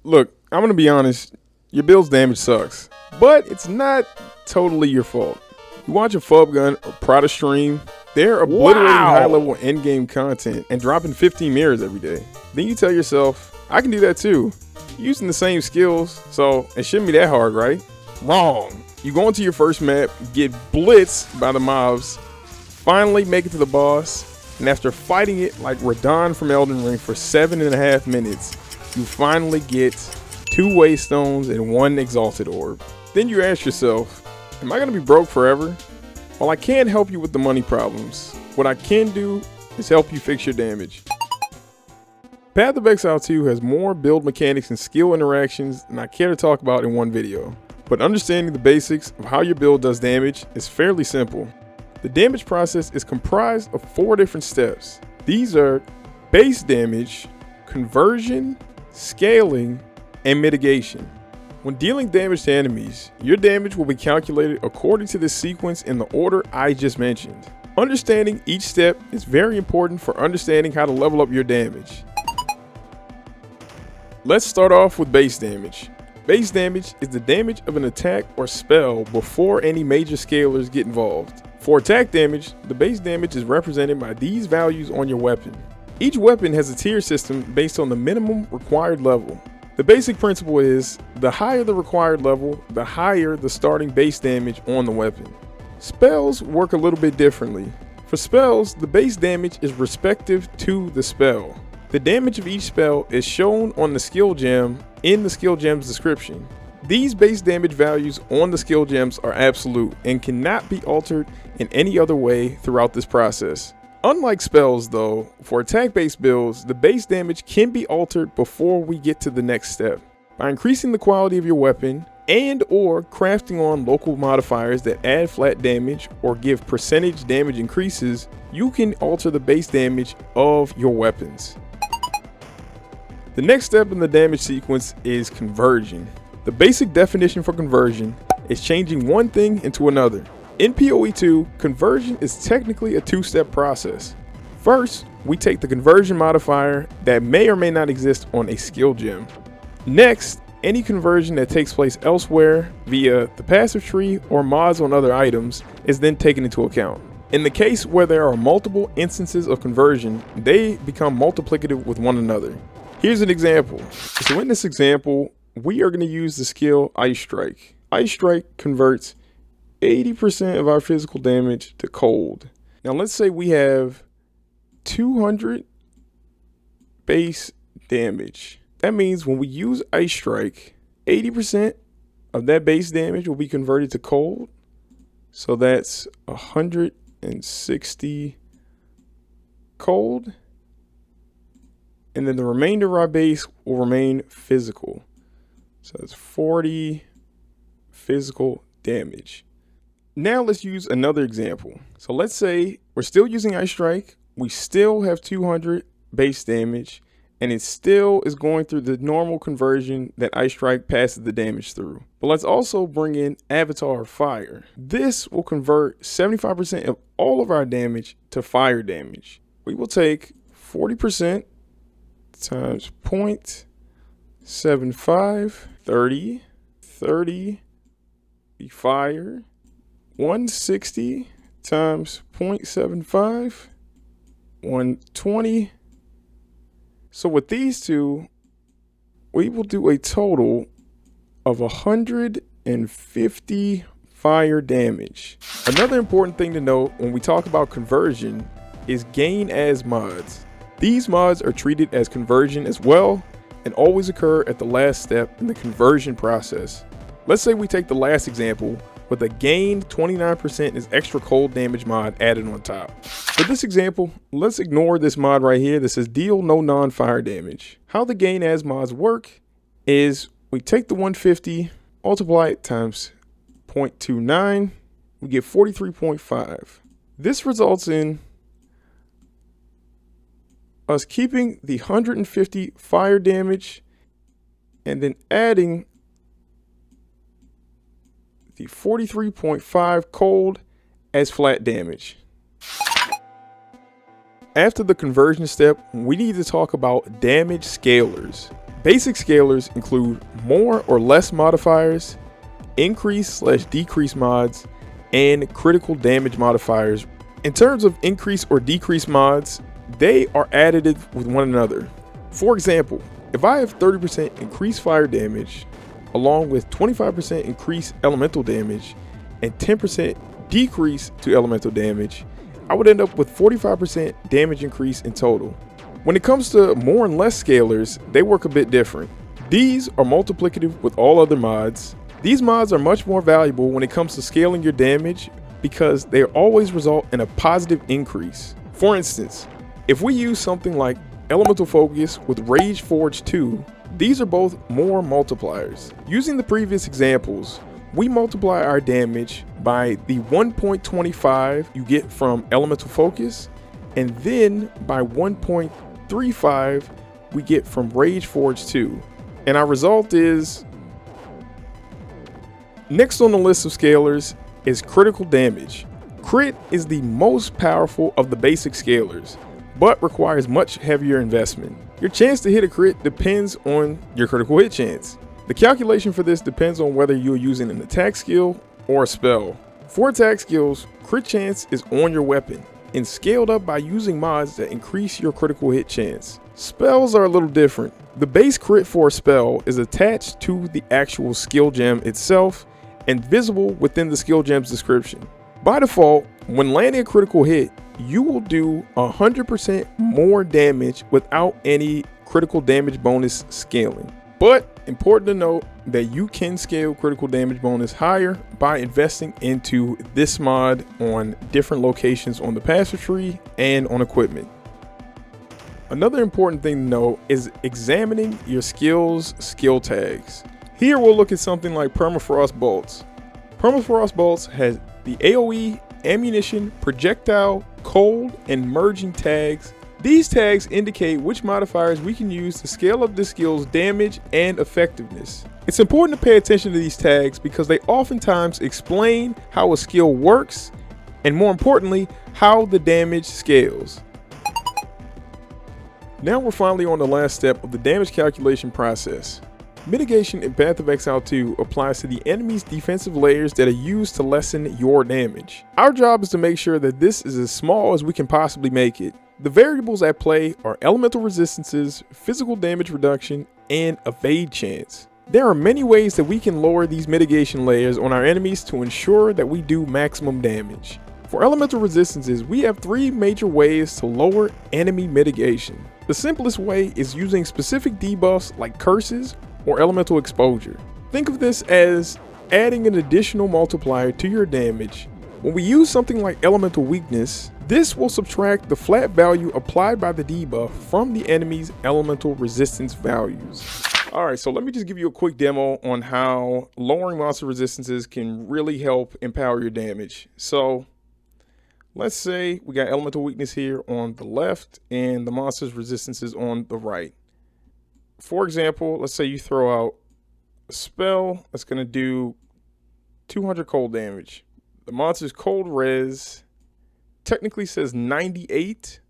Look, I'm gonna be honest, your build's damage sucks, but it's not totally your fault. You watch a Fub Gun or Prada stream, they're obliterating high-level endgame content and dropping 15 mirrors every day. Then you tell yourself, I can do that too. Using the same skills, so it shouldn't be that hard, right? Wrong. You go into your first map, get blitzed by the mobs, finally make it to the boss, and after fighting it like Radon from Elden Ring for 7.5 minutes, you finally get 2 Waystones and 1 Exalted Orb. Then you ask yourself, am I gonna be broke forever? Well, I can't help you with the money problems. What I can do is help you fix your damage. Path of Exile 2 has more build mechanics and skill interactions than I care to talk about in one video. But understanding the basics of how your build does damage is fairly simple. The damage process is comprised of 4 different steps. These are base damage, conversion, scaling, and mitigation. When dealing damage to enemies, your damage will be calculated according to the sequence in the order I just mentioned. Understanding each step is very important for understanding how to level up your damage. Let's start off with base damage. Base damage is the damage of an attack or spell before any major scalars get involved. For attack damage, the base damage is represented by these values on your weapon. Each weapon has a tier system based on the minimum required level. The basic principle is, the higher the required level, the higher the starting base damage on the weapon. Spells work a little bit differently. For spells, the base damage is respective to the spell. The damage of each spell is shown on the skill gem in the skill gem's description. These base damage values on the skill gems are absolute and cannot be altered in any other way throughout this process. Unlike spells though, for attack-based builds, the base damage can be altered before we get to the next step. By increasing the quality of your weapon and or crafting on local modifiers that add flat damage or give percentage damage increases, you can alter the base damage of your weapons. The next step in the damage sequence is conversion. The basic definition for conversion is changing one thing into another. In PoE 2, conversion is technically a 2-step process. First, we take the conversion modifier that may or may not exist on a skill gem. Next, any conversion that takes place elsewhere via the passive tree or mods on other items is then taken into account. In the case where there are multiple instances of conversion, they become multiplicative with one another. Here's an example. So in this example, we are going to use the skill Ice Strike. Ice Strike converts 80% of our physical damage to cold. Now let's say we have 200 base damage. That means when we use Ice Strike, 80% of that base damage will be converted to cold. So that's 160 cold. And then the remainder of our base will remain physical. So it's 40 physical damage. Now let's use another example. So let's say we're still using Ice Strike. We still have 200 base damage, and it still is going through the normal conversion that Ice Strike passes the damage through. But let's also bring in Avatar of Fire. This will convert 75% of all of our damage to fire damage. We will take 40% times 0.75, 30, the fire, 160 times 0.75, 120. So with these two, we will do a total of 150 fire damage. Another important thing to note when we talk about conversion is gain as mods. These mods are treated as conversion as well and always occur at the last step in the conversion process. Let's say we take the last example with a gain 29% is extra cold damage mod added on top. For this example, let's ignore this mod right here that says deal no non-fire damage. How the gain as mods work is we take the 150, multiply it times 0.29, we get 43.5. This results in us keeping the 150 fire damage and then adding the 43.5 cold as flat damage. After the conversion step, we need to talk about damage scalars. Basic scalars include more or less modifiers, increase/decrease mods, and critical damage modifiers. In terms of increase or decrease mods, they are additive with one another. For example, if I have 30% increased fire damage, along with 25% increased elemental damage, and 10% decrease to elemental damage, I would end up with 45% damage increase in total. When it comes to more and less scalars, they work a bit different. These are multiplicative with all other mods. These mods are much more valuable when it comes to scaling your damage because they always result in a positive increase. For instance, if we use something like Elemental Focus with Rage Forge 2, these are both more multipliers. Using the previous examples, we multiply our damage by the 1.25 you get from Elemental Focus, and then by 1.35 we get from Rage Forge 2. And our result is... Next on the list of scalars is critical damage. Crit is the most powerful of the basic scalars, but requires much heavier investment. Your chance to hit a crit depends on your critical hit chance. The calculation for this depends on whether you're using an attack skill or a spell. For attack skills, crit chance is on your weapon and scaled up by using mods that increase your critical hit chance. Spells are a little different. The base crit for a spell is attached to the actual skill gem itself and visible within the skill gem's description. By default, when landing a critical hit, you will do 100% more damage without any critical damage bonus scaling. But important to note that you can scale critical damage bonus higher by investing into this mod on different locations on the passive tree and on equipment. Another important thing to note is examining your skills skill tags. Here we'll look at something like Permafrost Bolts. Permafrost Bolts has the AoE, ammunition, projectile, cold, and merging tags. These tags indicate which modifiers we can use to scale up the skill's damage and effectiveness. It's important to pay attention to these tags because they oftentimes explain how a skill works and, more importantly, how the damage scales. Now we're finally on the last step of the damage calculation process. Mitigation in Path of Exile 2 applies to the enemy's defensive layers that are used to lessen your damage. Our job is to make sure that this is as small as we can possibly make it. The variables at play are elemental resistances, physical damage reduction, and evade chance. There are many ways that we can lower these mitigation layers on our enemies to ensure that we do maximum damage. For elemental resistances, we have three major ways to lower enemy mitigation. The simplest way is using specific debuffs like curses or elemental exposure. Think of this as adding an additional multiplier to your damage. When we use something like elemental weakness, this will subtract the flat value applied by the debuff from the enemy's elemental resistance values. Alright, so let me just give you a quick demo on how lowering monster resistances can really help empower your damage. So let's say we got elemental weakness here on the left and the monster's resistances on the right. For example, let's say you throw out a spell that's going to do 200 cold damage. The monster's cold res technically says 98,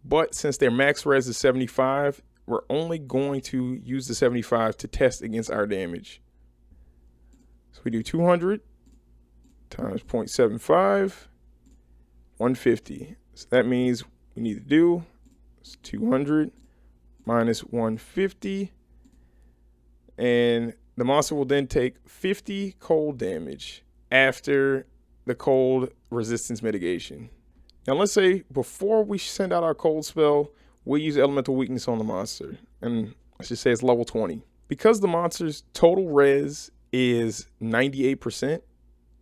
but since their max res is 75, we're only going to use the 75 to test against our damage. So we do 200 times 0.75, 150. So that means we need to do 200 minus 150, and the monster will then take 50 cold damage after the cold resistance mitigation. Now let's say before we send out our cold spell, we use elemental weakness on the monster, and let's just say it's level 20. Because the monster's total res is 98%,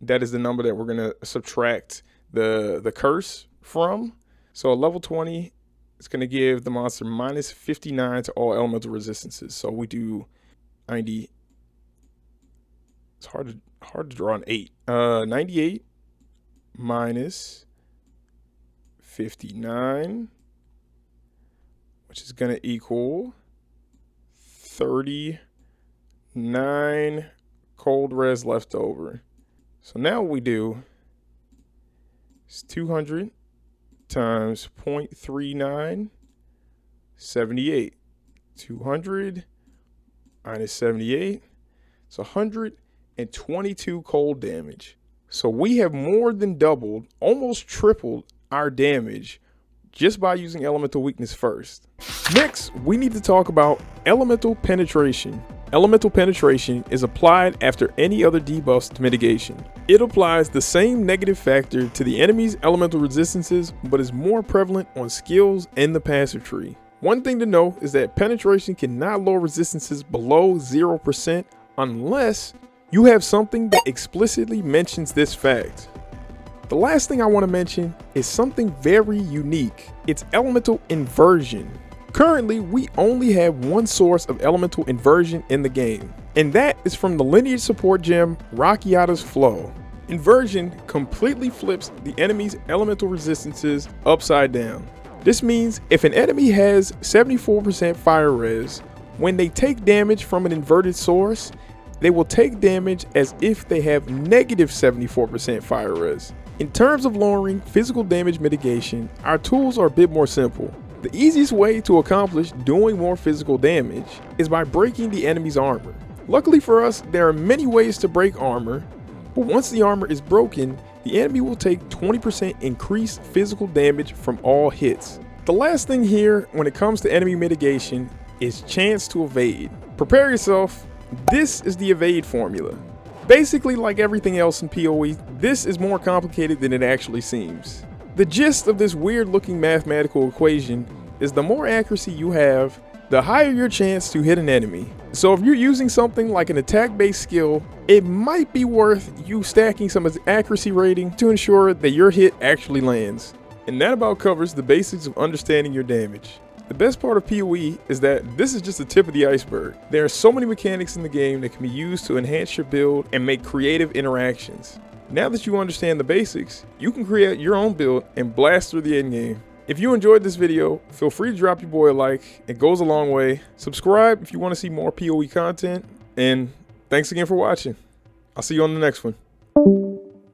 that is the number that we're gonna subtract the curse from. So at level 20, it's going to give the monster minus 59 to all elemental resistances. So we do 90. It's hard to draw an 8. 98 minus 59, which is going to equal 39 cold res left over. So now what we do is 200 times 0.39, 78. 200 minus 78. It's 122 cold damage. So we have more than doubled, almost tripled our damage just by using elemental weakness first. Next, we need to talk about elemental penetration. Elemental penetration is applied after any other debuffs to mitigation. It applies the same negative factor to the enemy's elemental resistances, but is more prevalent on skills in the passive tree. One thing to know is that penetration cannot lower resistances below 0% unless you have something that explicitly mentions this fact. The last thing I want to mention is something very unique. It's elemental inversion. Currently, we only have one source of elemental inversion in the game, and that is from the lineage support gem Rakiata's Flow. Inversion completely flips the enemy's elemental resistances upside down. This means if an enemy has 74% fire res, when they take damage from an inverted source, they will take damage as if they have negative 74% fire res. In terms of lowering physical damage mitigation, our tools are a bit more simple. The easiest way to accomplish doing more physical damage is by breaking the enemy's armor. Luckily for us, there are many ways to break armor, but once the armor is broken, the enemy will take 20% increased physical damage from all hits. The last thing here when it comes to enemy mitigation is chance to evade. Prepare yourself. This is the evade formula. Basically, like everything else in PoE, this is more complicated than it actually seems. The gist of this weird looking mathematical equation is the more accuracy you have, the higher your chance to hit an enemy. So if you're using something like an attack-based skill, it might be worth you stacking some accuracy rating to ensure that your hit actually lands. And that about covers the basics of understanding your damage. The best part of PoE is that this is just the tip of the iceberg. There are so many mechanics in the game that can be used to enhance your build and make creative interactions. Now that you understand the basics, you can create your own build and blast through the endgame. If you enjoyed this video, feel free to drop your boy a like. It goes a long way. Subscribe if you want to see more PoE content. And thanks again for watching. I'll see you on the next one.